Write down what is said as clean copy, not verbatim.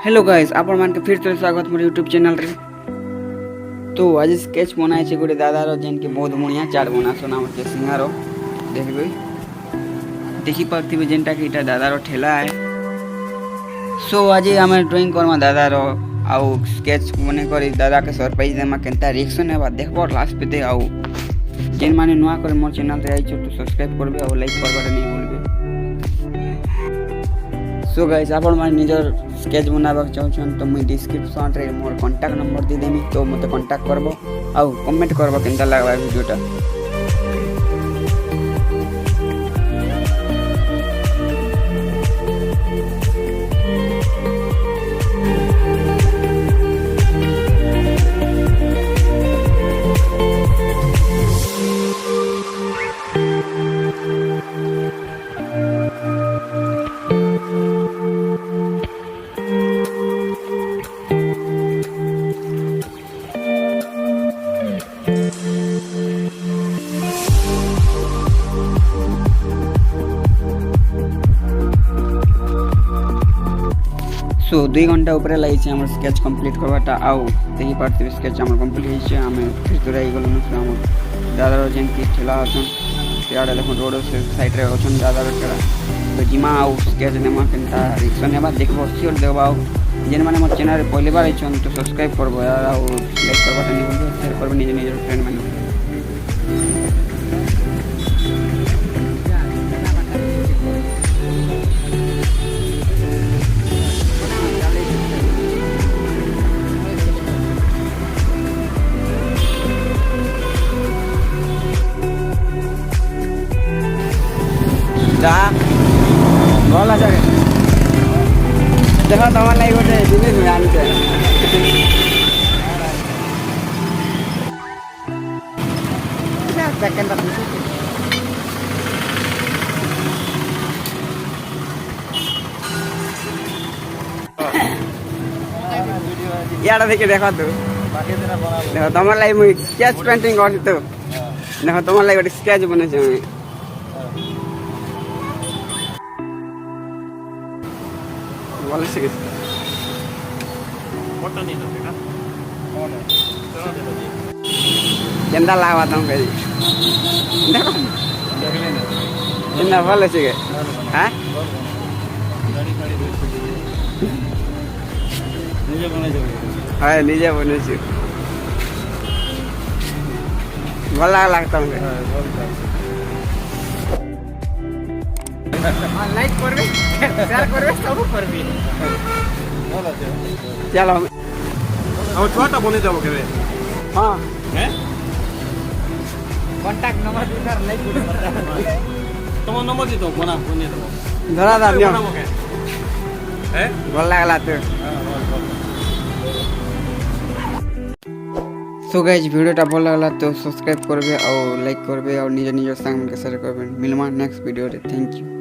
Hello guys आपण मान के फिर से स्वागत मोर यूट्यूब चैनल रे। तो आज स्केच बनाए छे गोटे दादार जेन के बहुत बढ़िया चाट बना सोना के सिंगार देखबे देखि पारथिबे जेनटा कि इटा दादार ठेला है। सो आज हमें ड्राइंग करमा दादार आउ स्केच बने करी दादा के सरप्राइज देमा केनता रिएक्शन हेबा देखबो लास्ट पे दे आउ जेन माने नुआ करे मोर चैनल रे आइछो तो सब्सक्राइब करबे और लाइक करबा नहीं भूलबे। सो गाइस आपण माने निजर स्केच बनाबा चाहछन तो मुई डिस्क्रिप्शन रे मोर कांटेक्ट नंबर दे देमी तो मते कांटेक्ट करबो आउ कमेंट करबो केनता लागबा वीडियोटा। सो 2 घंटा ऊपर लगी हमर स्केच कंप्लीट करवाटा आउ देखि पारथिबे स्केच हमर कंप्लीट हिचे हमें फिर तो रही गलो न हम दादा जेन की ठेला अछन सियाडे देखो रोड से साइड रे अछन दादा ठेला तो जिमा आउ स्केच नेमा केनता रिएक्शन नेबा देखबो सियोर देबा जेन माने मोर चैनल रे पहली बार अछन तो सब्सक्राइब करबो यार आउ लाइक करबा नहीं भूलबो शेयर करबो निज निज फ्रेंड माने। भल अच्छा देख तुम लगे गोटे जिनिस आनीचे यार देखिए देख तू देख तुम लगे मुझे स्केच पेंटिंग कर तो देख तुम लगे गोटे स्केच बने वाले से केंदा लागवा तुम कही देखो केंदा वाले से हां निजे बने छ हां निजे बने छ भला लागता हमके लाइक करबे शेयर करबे सब करबे चलो हम छोटा बने जाबो केबे हां हैं कांटेक्ट नंबर दूसर लाइक करबे तुम नंबर दे दो बना बने दो धरा दा नियो हैं भल लागला तो। सो गाइस वीडियोटा भल लागला तो सब्सक्राइब करबे और लाइक करबे और निज निज संग के शेयर करबे। मिलमा नेक्स्ट वीडियो रे। Thank you.